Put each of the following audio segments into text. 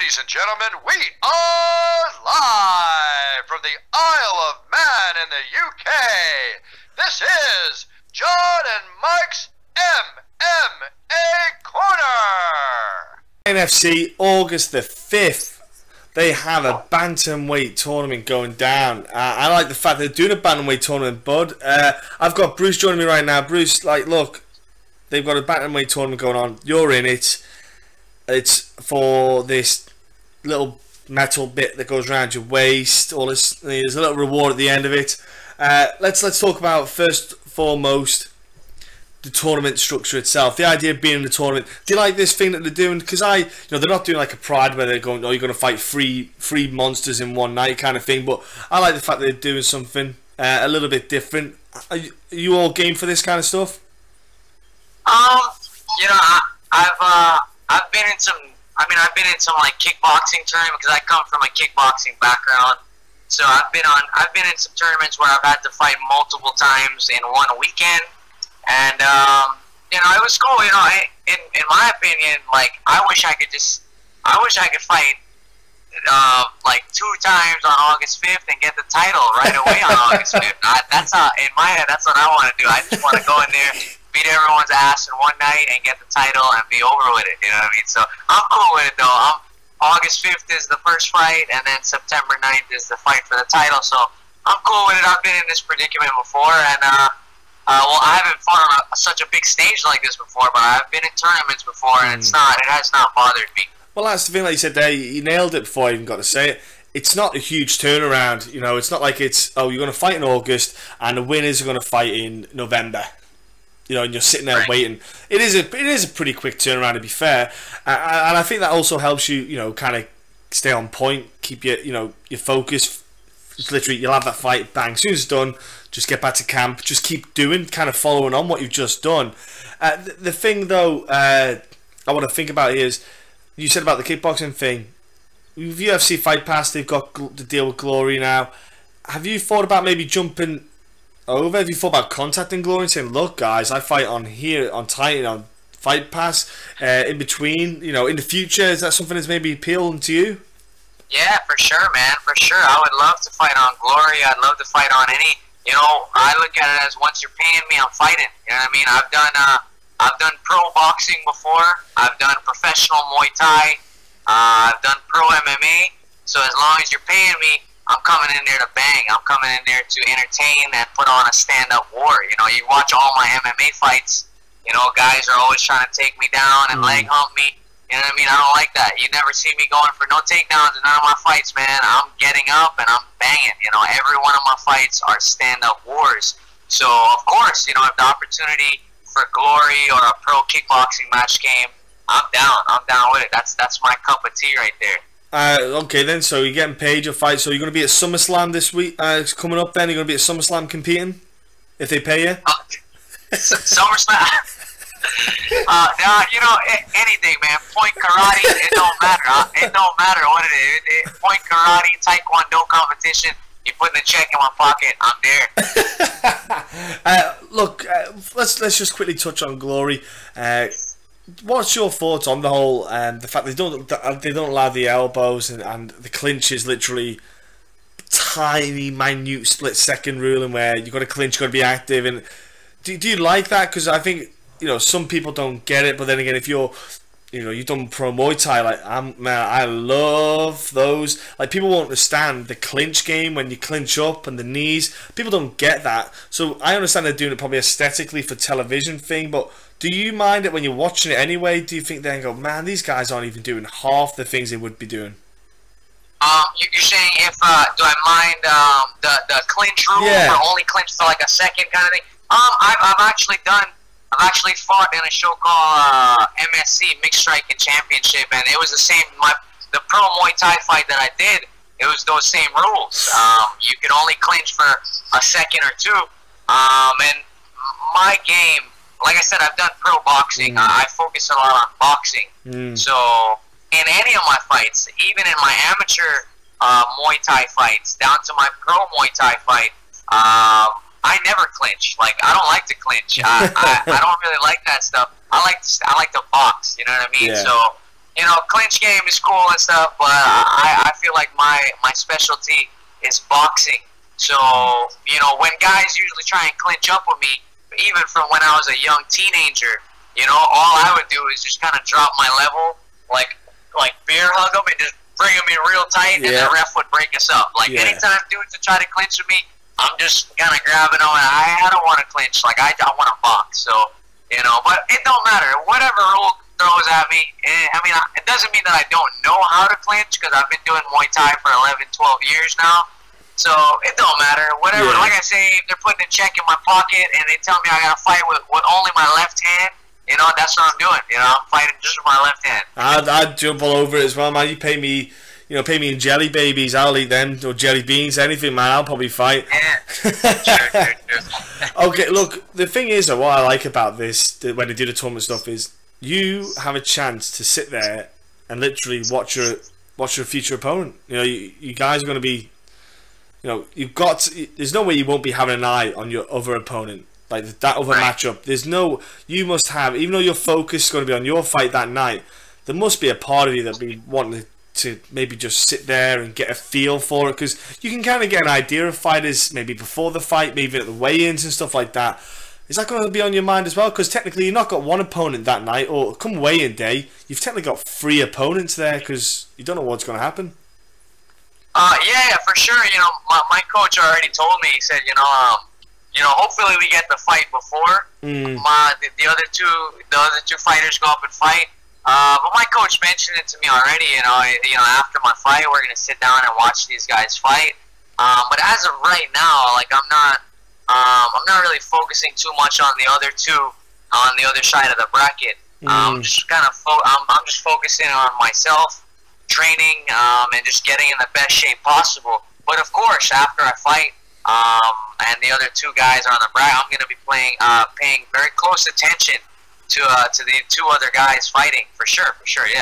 Ladies and gentlemen, we are live from the Isle of Man in the UK. This is John and Mike's MMA Corner. NFC, August the 5th, they have a bantamweight tournament going down. I like the fact they're doing a bantamweight tournament, bud. I've got Bruce joining me right now. Bruce, look, they've got a bantamweight tournament going on. You're in it. It's for this little metal bit that goes around your waist. All this, there's a little reward at the end of it. Let's talk about first and foremost the tournament structure itself. The idea of being in the tournament. Do you like this thing that they're doing? Because they're not doing like a Pride where they're going, oh, you're going to fight three monsters in one night kind of thing. But I like the fact that they're doing something a little bit different. Are you all game for this kind of stuff? You know, I've been in some. I've been in some like kickboxing tournaments because I come from a kickboxing background. So I've been in some tournaments where I've had to fight multiple times in one weekend, and you know, it was cool. You know, in my opinion, like I wish I could fight like 2 times on August 5th and get the title right away on August 5th. That's how, in my head, that's what I want to do. I just want to go in there, beat everyone's ass in one night and get the title and be over with it, you know what I mean? So I'm cool with it though. August 5th is the first fight, and then September 9th is the fight for the title, so I'm cool with it. I've been in this predicament before, and well, I haven't fought on such a big stage like this before, but I've been in tournaments before, and it has not bothered me. Well, that's the thing, like you said there, you nailed it before I even got to say it. It's not a huge turnaround, you know, it's not like it's, oh, you're going to fight in August, and the winners are going to fight in November. You know, and you're sitting there waiting. It is a pretty quick turnaround, to be fair, and I think that also helps you, you know, kind of stay on point, keep your focus. It's literally, you'll have that fight, bang, as soon as it's done, just get back to camp, just keep doing, kind of following on what you've just done. The thing though, I want to think about is, you said about the kickboxing thing. With UFC Fight Pass, they've got the deal with Glory now. Have you thought about maybe jumping over? Have you thought about contacting Glory and saying, look guys, I fight on here, on Titan, on Fight Pass, in between, you know, in the future? Is that something that's maybe appealing to you? Yeah, for sure, man, for sure. I would love to fight on Glory. I'd love to fight on any, you know, I look at it as once you're paying me, I'm fighting. You know what I mean? I've done pro boxing before. I've done professional Muay Thai. I've done pro MMA. So as long as you're paying me, I'm coming in there to bang. I'm coming in there to entertain and put on a stand-up war. You know, you watch all my MMA fights. You know, guys are always trying to take me down and leg hump me. You know what I mean? I don't like that. You never see me going for no takedowns in none of my fights, man. I'm getting up and I'm banging. You know, every one of my fights are stand-up wars. So, of course, you know, if the opportunity for Glory or a pro kickboxing match came, I'm down. I'm down with it. That's my cup of tea right there. Okay then, so you're getting paid your fight, so you're going to be at SummerSlam this week, it's coming up then, you're going to be at SummerSlam competing, if they pay you? SummerSlam? You know, anything, man. Point karate, it don't matter. It don't matter what it is. Point karate, taekwondo competition, you put the check in my pocket, I'm there. Look, let's just quickly touch on Glory. What's your thoughts on the whole, the fact they don't allow the elbows and the clinch is literally tiny, minute split-second ruling where you've got to clinch, you've got to be active, and do you like that? Because I think, you know, some people don't get it, but then again, if you've done pro Muay Thai, like I love those. Like, people won't understand the clinch game when you clinch up and the knees. People don't get that. So I understand they're doing it probably aesthetically for television thing, but do you mind it when you're watching it anyway? Do you think then go, man, these guys aren't even doing half the things they would be doing? You're saying if do I mind the clinch rule, or only clinch for like a second kind of thing? I've actually fought in a show called MSC Mixed Striking Championship, and it was the same. The pro Muay Thai fight that I did, it was those same rules. You could only clinch for a second or two. And my game, like I said, I've done pro boxing. I focus a lot on boxing. So in any of my fights, even in my amateur Muay Thai fights, down to my pro Muay Thai fight, I never clinch. Like, I don't like to clinch. I don't really like that stuff. I like to box. You know what I mean? Yeah. So you know, clinch game is cool and stuff, but I feel like my specialty is boxing. So, you know, when guys usually try and clinch up with me, even from when I was a young teenager, you know, all I would do is just kind of drop my level, like bear hug them and just bring them in real tight, and the ref would break us up. Like, anytime dudes would try to clinch with me, I'm just kind of grabbing them, and I don't want to clinch. Like, I want to box. So, you know, but it don't matter. Whatever rule throws at me, I mean, it doesn't mean that I don't know how to clinch, because I've been doing Muay Thai for 11, 12 years now. So it don't matter. Whatever. Like I say, if they're putting a check in my pocket and they tell me I gotta fight with only my left hand, you know, that's what I'm doing. You know, I'm fighting just with my left hand. I'd jump all over it as well, man. You pay me in jelly babies, I'll eat them, or jelly beans, anything, man. I'll probably fight. Yeah. Sure. Okay, look, the thing is, what I like about this, when they do the tournament stuff, is you have a chance to sit there and literally watch your future opponent. You know, you guys are going to be, you know, there's no way you won't be having an eye on your other opponent, like that other matchup. You must have, even though your focus is going to be on your fight that night, there must be a part of you that be wanting to maybe just sit there and get a feel for it, because you can kind of get an idea of fighters maybe before the fight, maybe at the weigh-ins and stuff like that. Is that going to be on your mind as well? Because technically you've not got one opponent that night, or come weigh-in day, you've technically got 3 opponents there, because you don't know what's going to happen. Yeah, for sure. You know, my coach already told me. He said, you know, hopefully we get the fight before the other two fighters go up and fight. But my coach mentioned it to me already. You know, after my fight, we're gonna sit down and watch these guys fight. But as of right now, like I'm not really focusing too much on the other two on the other side of the bracket. I'm just kind of I'm just focusing on myself, training, and just getting in the best shape possible. But of course, after I fight, and the other two guys are on the bracket, I'm going to be paying very close attention to the 2 other guys fighting, for sure, yeah.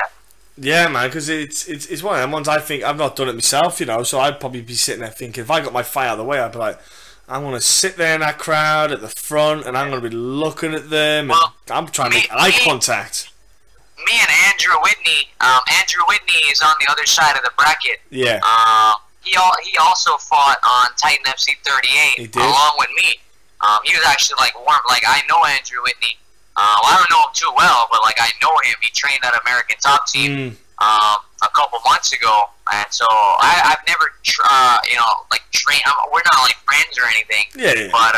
Yeah, man, because it's one of them ones. I think I've not done it myself, you know, so I'd probably be sitting there thinking, if I got my fight out of the way, I'd be like, I'm going to sit there in that crowd at the front, and I'm going to be looking at them, and I'm trying to make eye contact. Me and Andrew Whitney is on the other side of the bracket. Yeah. He also fought on Titan FC 38 along with me. He was actually like warm. Like, I know Andrew Whitney. I don't know him too well, but like I know him. He trained at American Top Team a couple months ago, and so I've never trained. We're not like friends or anything. Yeah. But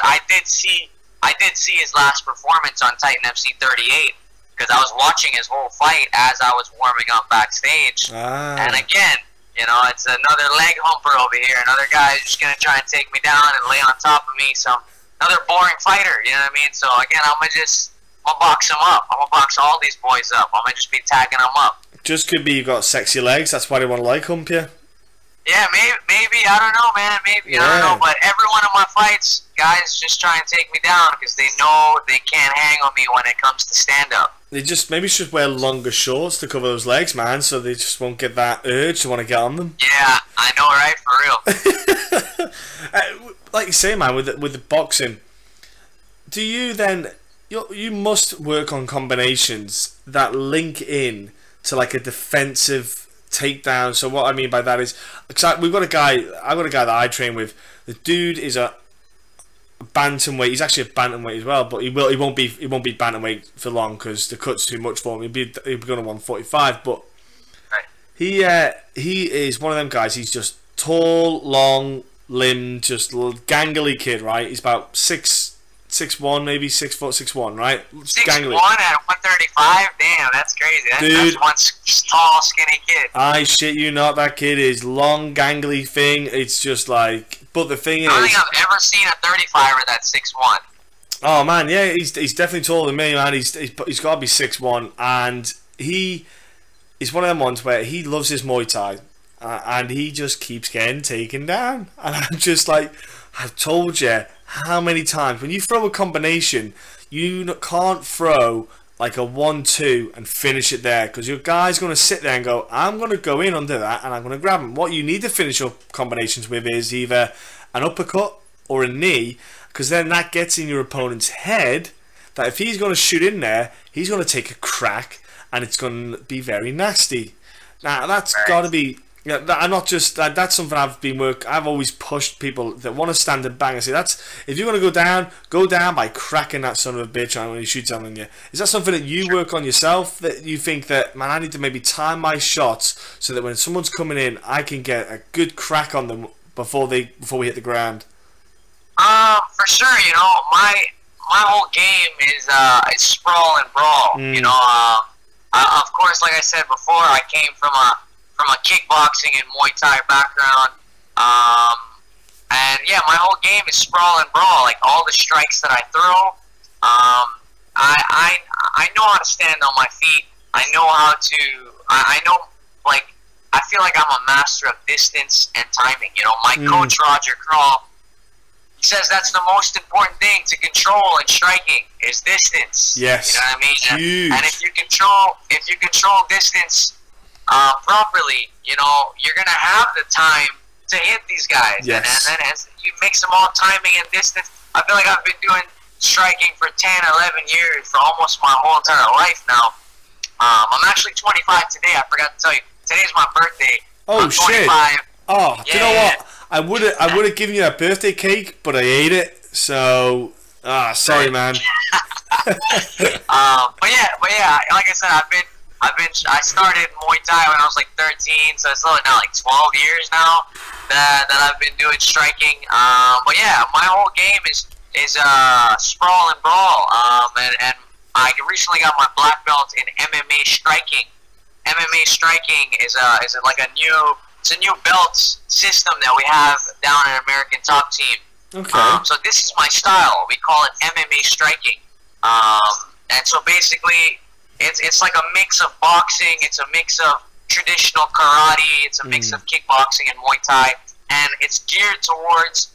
I did see his last performance on Titan FC 38. Because I was watching his whole fight as I was warming up backstage. And again, you know, it's another leg humper over here. Another guy who's just going to try and take me down and lay on top of me. Another boring fighter, you know what I mean? So again, I'm going to box him up. I'm going to box all these boys up. I'm going to just be tagging them up. Just could be you got sexy legs. That's why they want to like hump you. Yeah, maybe. I don't know, man. Maybe. I don't know. But every one of my fights, guys just try and take me down because they know they can't hang on me when it comes to stand-up. They maybe should wear longer shorts to cover those legs, man, so they just won't get that urge to want to get on them. Yeah, I know, right? For real. Like you say, man, with the boxing, do you then... You must work on combinations that link in to like a defensive takedown. So what I mean by that is... I've got a guy that I train with. The dude is a bantamweight. He's actually a bantamweight as well, but he won't be bantamweight for long because the cut's too much for him. He'll be going to 145, but he is one of them guys. He's just tall, long limbed, just a little gangly kid, right? He's about 6'1", maybe 6 foot 6'1", right? 6'1" at 135. Damn, that's crazy. That's one tall, skinny kid. I shit you not. That kid is long, gangly thing. It's just like. But the thing is, I don't think I've ever seen a 35er that's 6'1". Oh man, yeah, he's definitely taller than me, man. He's got to be 6'1", and he is one of them ones where he loves his Muay Thai, and he just keeps getting taken down. And I'm just like, I've told you how many times when you throw a combination, you can't throw like a 1-2 and finish it there, because your guy's going to sit there and go, I'm going to go in under that and I'm going to grab him. What you need to finish your combinations with is either an uppercut or a knee, because then that gets in your opponent's head that if he's going to shoot in there, he's going to take a crack, and it's going to be very nasty. Now that's got to be. Yeah, I'm not just that's something I've always pushed people that want to stand and bang. I say that's if you're going to go down by cracking that son of a bitch on when he shoots on you. Is that something that you work on yourself? That you think that, man, I need to maybe time my shots so that when someone's coming in, I can get a good crack on them before we hit the ground? For sure. You know, my whole game is sprawl and brawl. You know, of course, like I said before, I came from a kickboxing and Muay Thai background, and yeah, my whole game is sprawl and brawl. Like all the strikes that I throw, I know how to stand on my feet. I know how to. I know, like, I feel like I'm a master of distance and timing. You know, my coach Roger Crawl, he says that's the most important thing to control in striking is distance. Yes, you know what I mean. Huge. And if you control distance properly, you know, you're gonna have the time to hit these guys. Yes. And then as you mix them all timing and distance, I feel like I've been doing striking for 10, 11 years, for almost my whole entire life now. I'm actually 25 today. I forgot to tell you. Today's my birthday. Oh, I'm 25. shit. Oh, yeah. You know what? I would have given you a birthday cake, but I ate it. So, sorry, man. But yeah, like I said, I started Muay Thai when I was like 13, so it's now like 12 years now that I've been doing striking. But yeah, my whole game is sprawl and brawl. And I recently got my black belt in MMA Striking. MMA Striking is like a new belt system that we have down at American Top Team. Okay. So this is my style. We call it MMA Striking. And so basically, it's like a mix of boxing. It's a mix of traditional karate. It's a mix of kickboxing and Muay Thai, and it's geared towards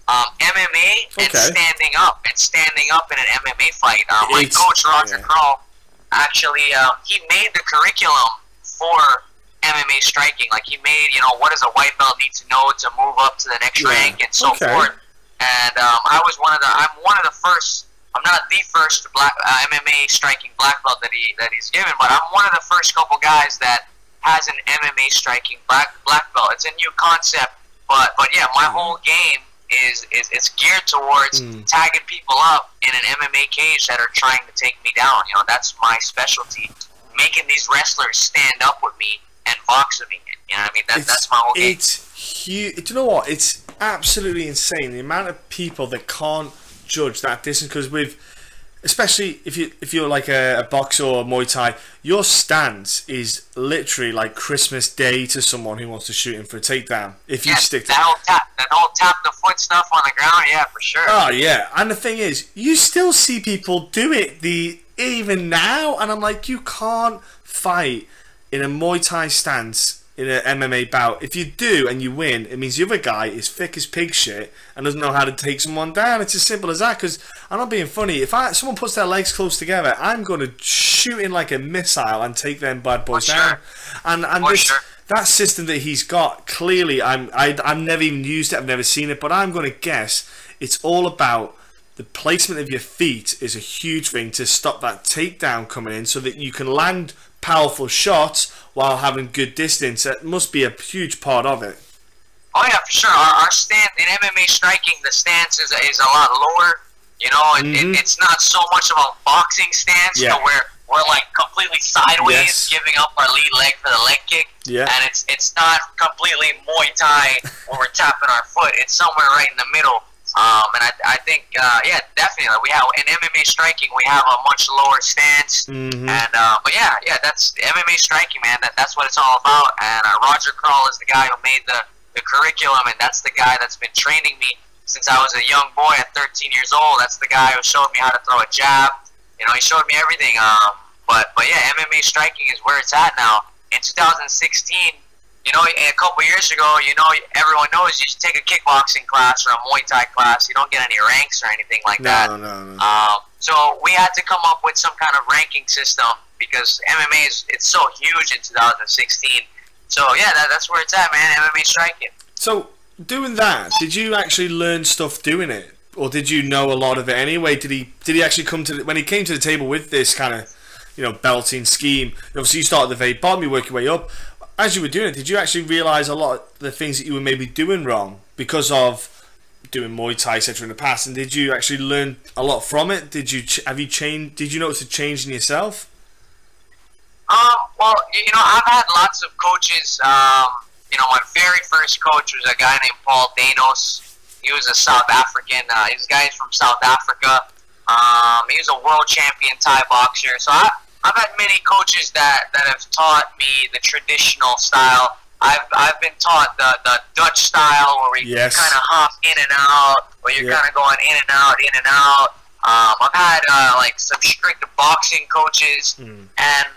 MMA and standing up in an MMA fight. My coach Roger Crawl actually he made the curriculum for MMA Striking. Like he made, you know, what does a white belt need to know to move up to the next rank and so forth. And I'm one of the first. I'm not the first MMA Striking black belt that he's given, but I'm one of the first couple guys that has an MMA Striking black belt. It's a new concept, but yeah, my whole game is it's geared towards tagging people up in an MMA cage that are trying to take me down. You know, that's my specialty, making these wrestlers stand up with me and box with me. You know what I mean? That's my whole game. It's huge. Do you know what? It's absolutely insane the amount of people that can't judge that distance, because especially if you're like a boxer or a Muay Thai, your stance is literally like Christmas Day to someone who wants to shoot him for a takedown. If you stick to that whole tap the foot stuff on the ground, yeah, for sure. Oh yeah, and the thing is, you still see people do it even now, and I'm like, you can't fight in a Muay Thai stance in an MMA bout. If you do and you win, it means the other guy is thick as pig shit and doesn't know how to take someone down. It's as simple as that. Because I'm not being funny. If someone puts their legs close together, I'm going to shoot in like a missile and take them bad boys down. And that system that he's got, clearly, I've never even used it. I've never seen it, but I'm going to guess it's all about the placement of your feet is a huge thing to stop that takedown coming in, so that you can land powerful shots while having good distance. That must be a huge part of it. Oh yeah, for sure. Our stance in MMA Striking, the stance is a lot lower. You know, it's not so much of a boxing stance, so we're like completely sideways, giving up our lead leg for the leg kick. Yeah. And it's not completely Muay Thai where we're tapping our foot. It's somewhere right in the middle. And I think, yeah, definitely. We have in MMA Striking, we have a much lower stance, and but yeah, that's MMA Striking, man. That's what it's all about. And Roger Crawl is the guy who made the curriculum, and that's the guy that's been training me since I was a young boy at 13 years old. That's the guy who showed me how to throw a jab. You know, he showed me everything. But yeah, MMA Striking is where it's at now. In 2016. You know, a couple years ago, you know, everyone knows you take a kickboxing class or a Muay Thai class, you don't get any ranks or anything like that. No. So we had to come up with some kind of ranking system because MMA it's so huge in 2016. So yeah, that's where it's at, man. MMA Striking. So doing that, did you actually learn stuff doing it, or did you know a lot of it anyway? Did he actually come to when he came to the table with this kind of belting scheme. Obviously, you started at the very bottom, you work your way up. As you were doing it, did you actually realise a lot of the things that you were maybe doing wrong because of doing Muay Thai, etc. in the past? And did you actually learn a lot from it? Did you changed? Did you notice a change in yourself? Well, I've had lots of coaches. My very first coach was a guy named Paul Danos. He was a South African. He's a guy from South Africa. He was a world champion Thai boxer. So I've had many coaches that have taught me the traditional style. I've been taught the Dutch style, where we kind of hop in and out, where you're kind of going in and out, in and out. I've had like some strict boxing coaches, and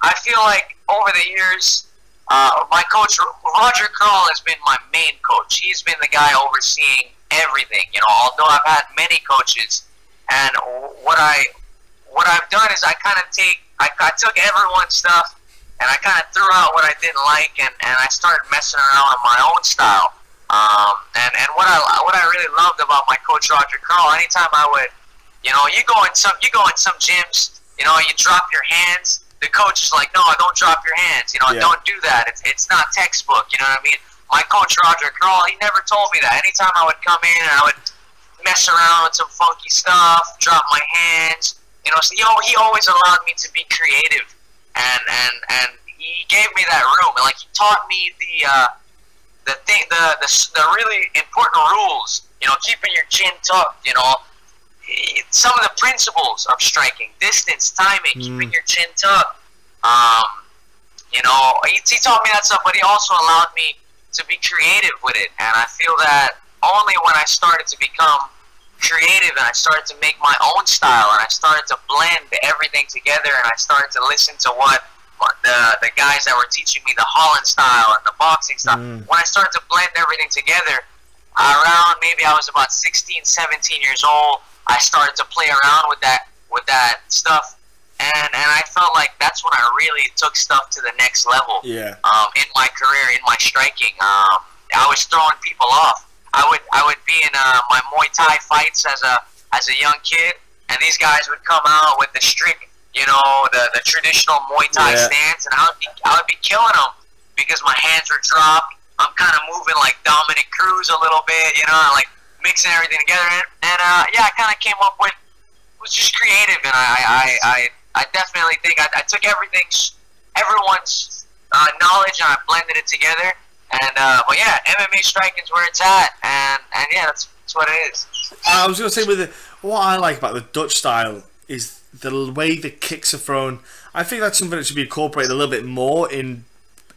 I feel like over the years, my coach Roger Curl has been my main coach. He's been the guy overseeing everything. Although I've had many coaches, and what I've done is I took everyone's stuff, and I kind of threw out what I didn't like, and I started messing around with my own style. And what I really loved about my coach Roger Curl, anytime I would, you go in some gyms, you drop your hands. The coach is like, no, don't drop your hands. Don't do that. It's not textbook. You know what I mean? My coach Roger Curl, he never told me that. Anytime I would come in and I would mess around with some funky stuff, drop my hands, so he always allowed me to be creative, and he gave me that room, and like he taught me the really important rules, keeping your chin tucked, some of the principles of striking, distance, timing, keeping your chin tucked. He taught me that stuff, but he also allowed me to be creative with it, and I feel that only when I started to become creative and I started to make my own style, and I started to blend everything together, and I started to listen to what the guys that were teaching me the Holland style and the boxing style, when I started to blend everything together, around maybe I was about 16, 17 years old, I started to play around with that stuff, and I felt like that's when I really took stuff to the next level. Yeah. In my career, in my striking, I was throwing people off. I would be in my Muay Thai fights as a young kid, and these guys would come out with the strict, the traditional Muay Thai stance, and I would be killing them because my hands were dropped. I'm kind of moving like Dominic Cruz a little bit, like mixing everything together, and I kind of came up with, it was just creative, and I definitely think I took everyone's knowledge and I blended it together, and but yeah, MMA Striking is where it's at, and yeah, that's what it is. I was gonna say what I like about the Dutch style is the way the kicks are thrown. I think that's something that should be incorporated a little bit more in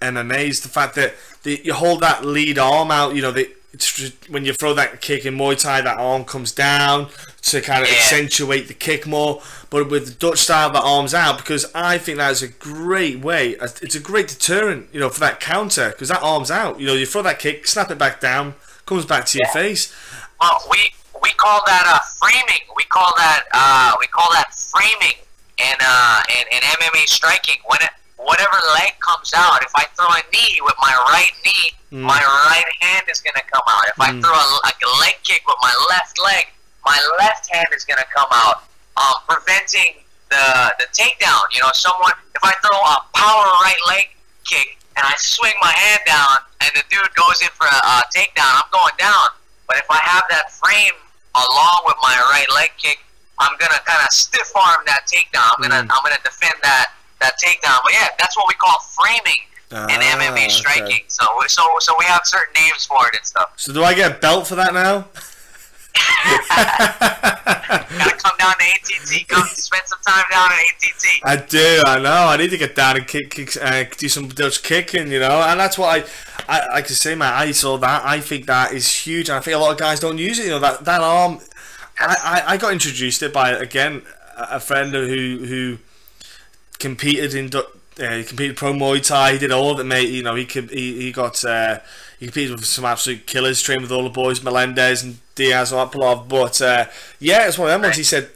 MMA. Is the fact that you hold that lead arm out, when you throw that kick in Muay Thai, that arm comes down to kind of accentuate the kick more. But with the Dutch style, the arm's out, because I think that is a great way. It's a great deterrent, for that counter, because that arm's out. You throw that kick, snap it back down, comes back to your face. Well, we call that framing. We call that framing in MMA Striking. Whatever leg comes out, if I throw a knee with my right knee, my right hand is going to come out. If I throw a leg kick with my left leg, my left hand is going to come out, preventing the takedown. If I throw a power right leg kick and I swing my hand down and the dude goes in for a takedown, I'm going down. But if I have that frame along with my right leg kick, I'm going to kind of stiff arm that takedown. I'm going to defend that takedown. But yeah, that's what we call framing in MMA Striking. Okay. So we have certain names for it and stuff. So do I get a belt for that now? Gotta come down to ATT. Come spend some time down at ATT. I do. I know. I need to get down and do some Dutch kicking, and that's what I can say, man. I saw that. I think that is huge, and I think a lot of guys don't use it. That arm. I got introduced to it by, again, a friend who competed in he competed pro Muay Thai. He did all of it, mate. He competed with some absolute killers, trained with all the boys, Melendez and Diaz and Apolov. But it's one of them ones. He said,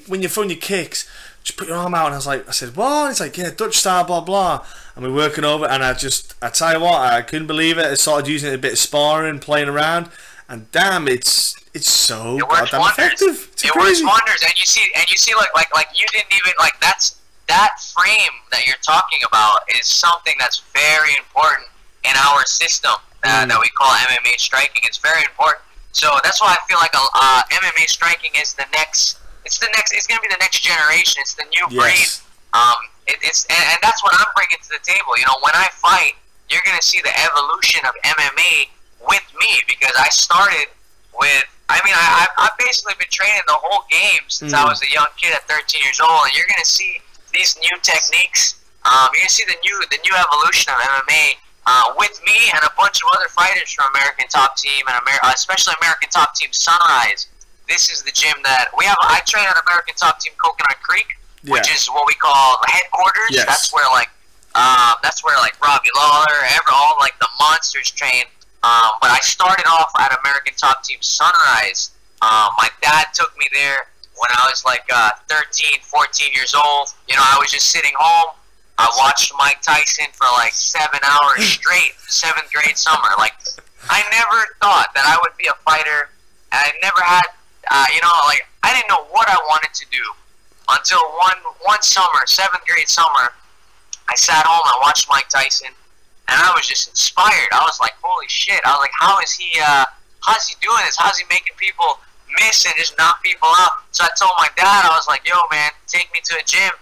when you're throwing your kicks, just put your arm out. And I said, what? He's like, Dutch style, blah blah. And we're working over it, and I tell you what, I couldn't believe it. I started using it a bit of sparring, playing around, and damn, it's so goddamn effective. It works wonders, and you see, like you didn't even like that's that frame that you're talking about is something that's very important in our system that we call MMA striking. It's very important. So that's why I feel like MMA striking is the next. It's going to be the next generation. It's the new breed. And that's what I'm bringing to the table. You know, when I fight, you're going to see the evolution of MMA with me, because I started with. I mean, I've basically been training the whole game since I was a young kid at 13 years old, and you're going to see these new techniques. You're going to see the new evolution of MMA with me and a bunch of other fighters from American Top Team and especially American Top Team Sunrise. This is the gym that we have. I train at American Top Team Coconut Creek, which is what we call the headquarters. Yes. That's where like Robbie Lawler, all like the monsters train. But I started off at American Top Team Sunrise. My dad took me there when I was like 13, 14 years old. You know, I was just sitting home. I watched Mike Tyson for like 7 hours straight, 7th grade summer. Like, I never thought that I would be a fighter. I never had, I didn't know what I wanted to do until one summer, 7th grade summer, I sat home, I watched Mike Tyson, and I was just inspired. I was like, holy shit. I was like, how's he doing this? How's he making people miss and just knock people out? So I told my dad, I was like, yo, man, take me to a gym.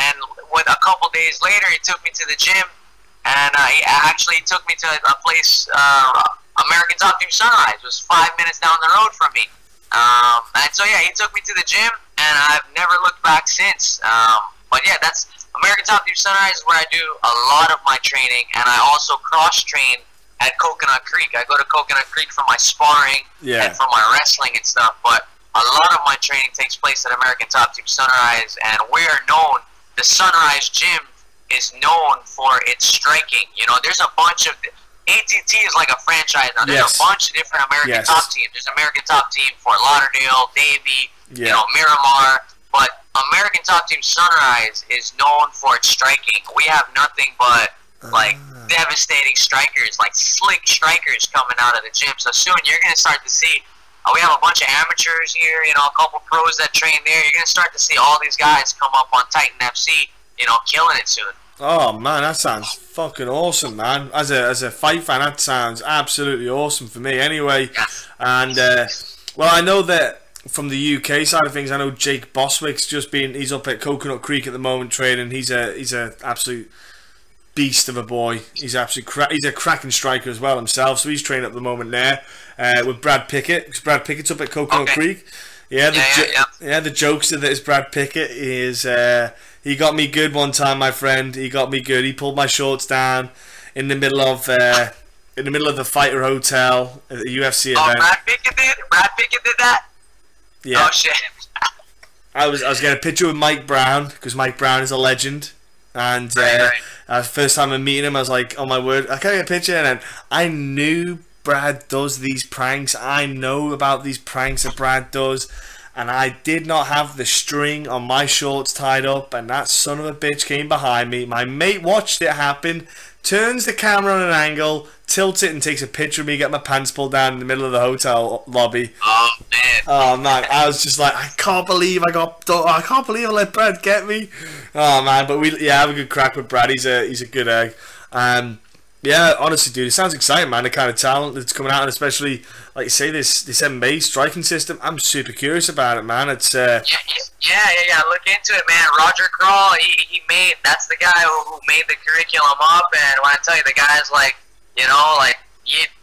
And with a couple days later, he took me to the gym, and he actually took me to a place, American Top Team Sunrise. It was 5 minutes down the road from me. And so, yeah, he took me to the gym, and I've never looked back since. But, yeah, that's American Top Team Sunrise is where I do a lot of my training, and I also cross-train at Coconut Creek. I go to Coconut Creek for my sparring and for my wrestling and stuff, but a lot of my training takes place at American Top Team Sunrise, and we're known, the Sunrise Gym is known for its striking. You know, there's a bunch of, ATT is like a franchise now. There's a bunch of different American Top Teams. There's American Top Team Fort Lauderdale, Davie, you know, Miramar, but American Top Team Sunrise is known for its striking. We have nothing but, like, devastating strikers, like slick strikers coming out of the gym. So soon you're going to start to see, we have a bunch of amateurs here, you know, a couple pros that train there. You're going to start to see all these guys come up on Titan FC, you know, killing it soon. Oh, man, that sounds fucking awesome, man. As a fight fan, that sounds absolutely awesome for me anyway. And, well, I know that from the UK side of things, I know Jake Boswick's he's up at Coconut Creek at the moment training. He's a absolute beast of a boy. He's he's a cracking striker as well himself, so he's training at the moment there with Brad Pickett, because Brad Pickett's up at Coconut Creek. The jokester that is Brad Pickett is he got me good one time, my friend. He got me good. He pulled my shorts down in the middle of the Fighter Hotel at the UFC event. Brad Pickett did that? Yeah. Oh shit. I was getting a picture with Mike Brown, because Mike Brown is a legend. And first time I'm meeting him, I was like, oh my word, I can't get a picture. And then I knew Brad does these pranks. I know about these pranks that Brad does. And I did not have the string on my shorts tied up. And that son of a bitch came behind me. My mate watched it happen, turns the camera on an angle, tilts it and takes a picture of me getting my pants pulled down in the middle of the hotel lobby. Oh man. Oh man, I was just like, I can't believe I let Brad get me. Oh man, but we have a good crack with Brad. He's a good egg. Yeah, honestly, dude, it sounds exciting, man. The kind of talent that's coming out, and especially like you say, this MMA striking system. I'm super curious about it, man. It's yeah. Look into it, man. Roger Crawl, that's the guy who made the curriculum up, and when I tell you, the guy's like, you know, like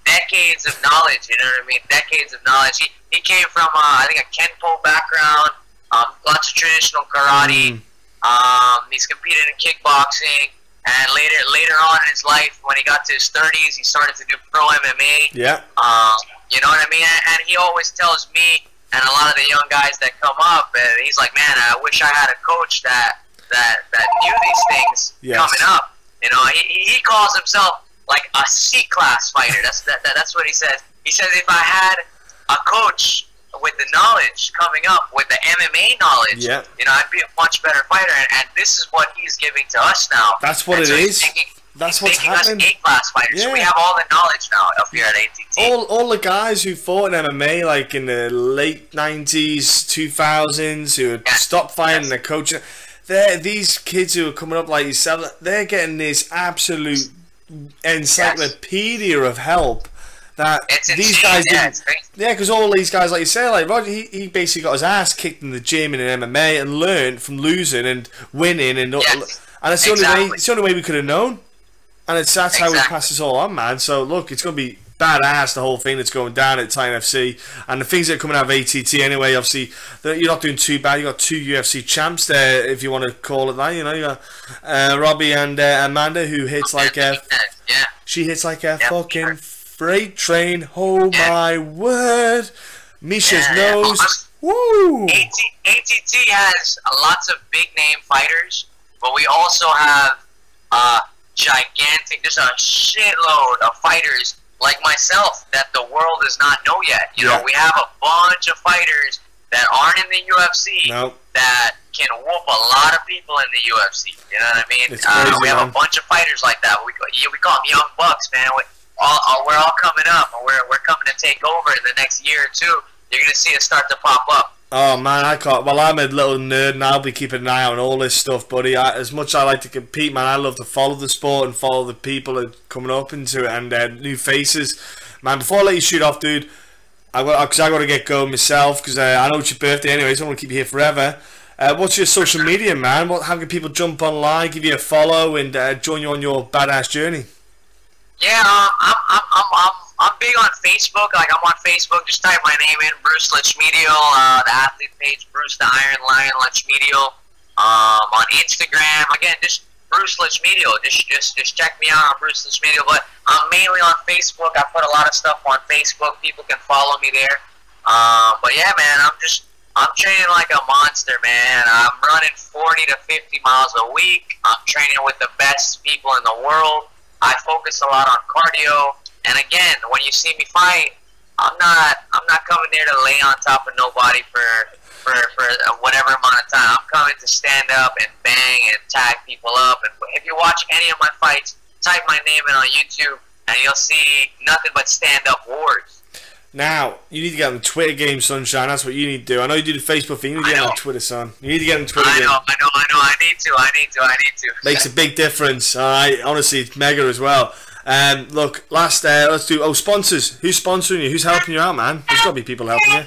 decades of knowledge. You know what I mean? Decades of knowledge. He came from I think a Kenpo background, lots of traditional karate. He's competed in kickboxing. And later on in his life, when he got to his 30s, he started to do pro MMA. Yeah. You know what I mean? And he always tells me and a lot of the young guys that come up, and he's like, man, I wish I had a coach that knew these things coming up. You know, he calls himself like a C-class fighter. That's what he says. He says if I had a coach with the knowledge coming up, with the MMA knowledge, you know, I'd be a much better fighter. And this is what he's giving to us now. That's what it is. That's what's happening. Us A-class fighters. So we have all the knowledge now up here at ATT. All the guys who fought in MMA, like in the late 90s, 2000s, who had stopped fighting, the coach, these kids who are coming up like yourself, they're getting this absolute encyclopedia of help that these guys didn't. Yeah, because all these guys, like you say, like Roger, he basically got his ass kicked in the gym and in MMA and learned from losing and winning, and it's the only way. It's the only way we could have known, and that's how we pass this all on, man. So look, it's gonna be badass, the whole thing that's going down at Titan FC, and the things that are coming out of ATT anyway. Obviously, you're not doing too bad. You got 2 UFC champs there, if you want to call it that. You know, you got Robbie and Amanda, who hits like a she hits like a fucking freight train. Oh my word! Misha's nose. Woo! ATT has lots of big name fighters, but we also have gigantic, just a shitload of fighters like myself that the world does not know yet. You know, we have a bunch of fighters that aren't in the UFC that can whoop a lot of people in the UFC. You know what I mean? It's crazy, we have a bunch of fighters like that. We call them young bucks, man. We're all coming up, and we're coming to take over in the next year or two. You're gonna see us start to pop up. Oh man, I can't. Well, I'm a little nerd and I'll be keeping an eye on all this stuff, buddy. As much as I like to compete, man, I love to follow the sport and follow the people that are coming up into it and new faces. Man, before I let you shoot off, dude, I got to get going myself because I know it's your birthday anyway, so I don't want to keep you here forever. What's your social media, man? How can people jump online, give you a follow, and join you on your badass journey? Yeah, I'm big on Facebook. Like, I'm on Facebook. Just type my name in, Bruce Lutchmedial. The athlete page, Bruce the Iron Lion Lutchmedial. On Instagram, again, just Bruce Lutchmedial. Just check me out on Bruce Lutchmedial. But I'm mainly on Facebook. I put a lot of stuff on Facebook. People can follow me there. But yeah, man, I'm training like a monster, man. I'm running 40 to 50 miles a week. I'm training with the best people in the world. I focus a lot on cardio. And again, when you see me fight, I'm not coming there to lay on top of nobody for whatever amount of time. I'm coming to stand up and bang and tag people up. And if you watch any of my fights, type my name in on YouTube, and you'll see nothing but stand-up wars. Now, you need to get on the Twitter game, Sunshine. That's what you need to do. I know you do the Facebook thing. You need to get on Twitter, son. You need to get on Twitter game. I need to. Makes a big difference. All right. Honestly, it's mega as well. Look, let's do sponsors. Who's sponsoring you? Who's helping you out, man? There's got to be people helping you.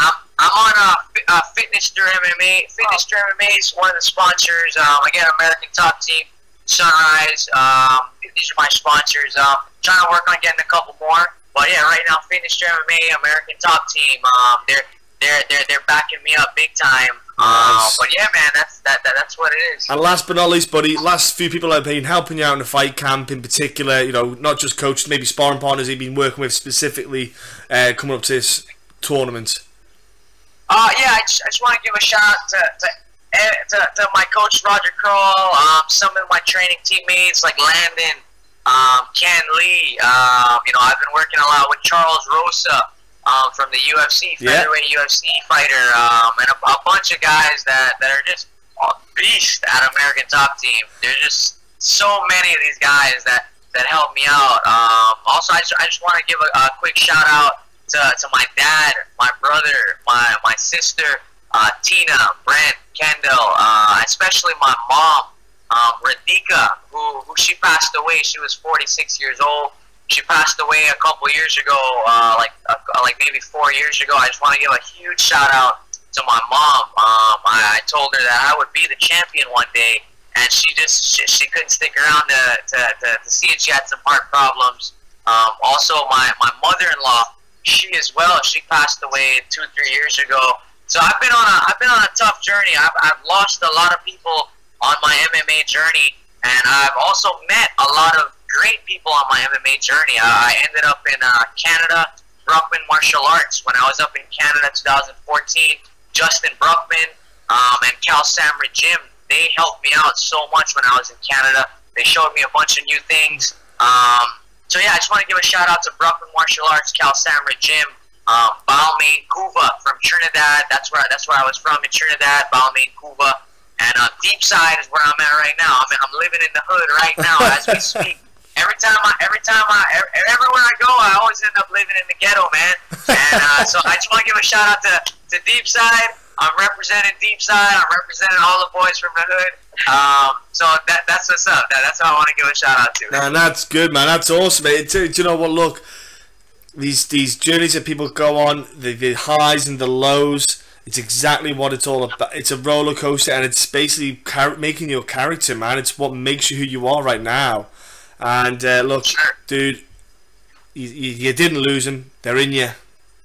I'm on Fitness Through MMA. Fitness Through MMA is one of the sponsors. Again, American Top Team, Sunrise. These are my sponsors. Trying to work on getting a couple more. But yeah, right now, Fitness Through MMA, American Top Team. They're backing me up big time. Nice. But yeah, man, that's what it is. And last but not least, buddy, last few people have been helping you out in the fight camp in particular. You know, not just coaches, maybe sparring partners you've been working with specifically coming up to this tournament. Yeah, I just want to give a shout out to my coach Roger Kroll, some of my training teammates like Landon, Ken Lee. You know, I've been working a lot with Charles Rosa from the UFC, featherweight UFC fighter, and a bunch of guys that are just beasts at American Top Team. There's just so many of these guys that help me out. Also, I just want to give a quick shout out to my dad, my brother, my sister, Tina, Brent, Kendall, especially my mom, Radhika, who she passed away. She was 46 years old. She passed away a couple years ago, like maybe 4 years ago. I just want to give a huge shout out to my mom. I told her that I would be the champion one day, and she couldn't stick around to see it. She had some heart problems. Also, my mother-in-law, she passed away 2-3 years ago. So I've been on a tough journey. I've lost a lot of people on my MMA journey, and I've also met a lot of great people on my MMA journey. I ended up in Canada, Bruckman Martial Arts. When I was up in Canada 2014, Justin Bruckman and Cal Samra Gym, they helped me out so much when I was in Canada. They showed me a bunch of new things. So yeah, I just want to give a shout out to Bruckman Martial Arts, Cal Samra Gym, Balmain Cuba from Trinidad. That's where I was from, in Trinidad, Balmain Cuba. And Deep Side is where I'm at right now. I'm living in the hood right now as we speak. Everywhere I go, I always end up living in the ghetto, man. And so I just want to give a shout out to Deep Side, I'm representing Deep Side. I'm representing all the boys from the hood. So that's what's up. That's how I want to give a shout out to. Man, that's good, man. That's awesome, mate. Do you know what? Look, these journeys that people go on, the highs and the lows. It's exactly what it's all about. It's a roller coaster, and it's basically making your character, man. It's what makes you who you are right now. And look, dude, you didn't lose them. They're in you.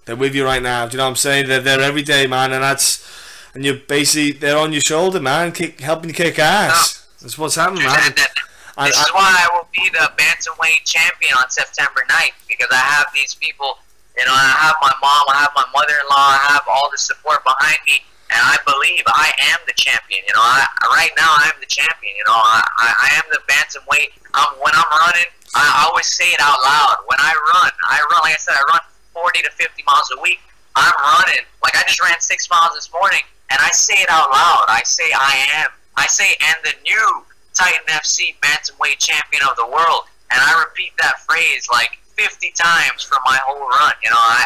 They're with you right now. Do you know what I'm saying? They're there every day, man. And you're basically, they're on your shoulder, man, helping you kick ass. That's what's happening, man. This is why I will be the bantamweight champion on September 9th, because I have these people. You know, I have my mom, I have my mother-in-law, I have all the support behind me, and I believe I am the champion. You know, right now I am the champion. You know, I am the bantamweight. When I'm running, I always say it out loud. When I run, like I said, I run 40 to 50 miles a week. I'm running. Like, I just ran 6 miles this morning, and I say it out loud. I say I am. I say, and the new Titan FC bantamweight champion of the world. And I repeat that phrase like 50 times for my whole run. You know, I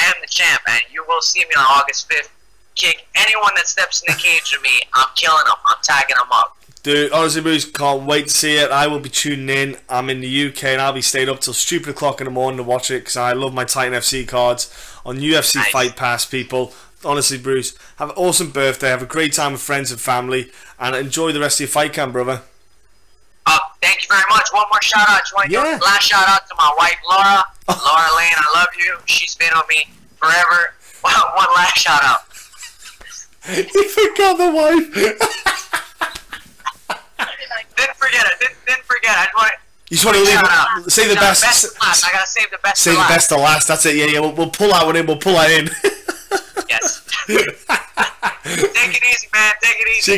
am the champ, and you will see me on August 5th kick anyone that steps in the cage with me. I'm killing them. I'm tagging them up. Dude, honestly, Bruce, can't wait to see it. I will be tuning in. I'm in the UK, and I'll be staying up till stupid o'clock in the morning to watch it, because I love my Titan FC cards on UFC Fight Pass, people. Honestly, Bruce, have an awesome birthday. Have a great time with friends and family, and enjoy the rest of your fight camp, brother. Thank you very much. One more shout out. Just want to give a last shout out to my wife, Laura. Laura Lane, I love you. She's been with me forever. One last shout out. You forgot the wife. Didn't forget it. Didn't forget. I just You just want want to leave. Say the best. I gotta save the best. Say the best to last. That's it. Yeah. We'll pull that one in. We'll pull that in. Yes. Take it easy, man. Take it easy.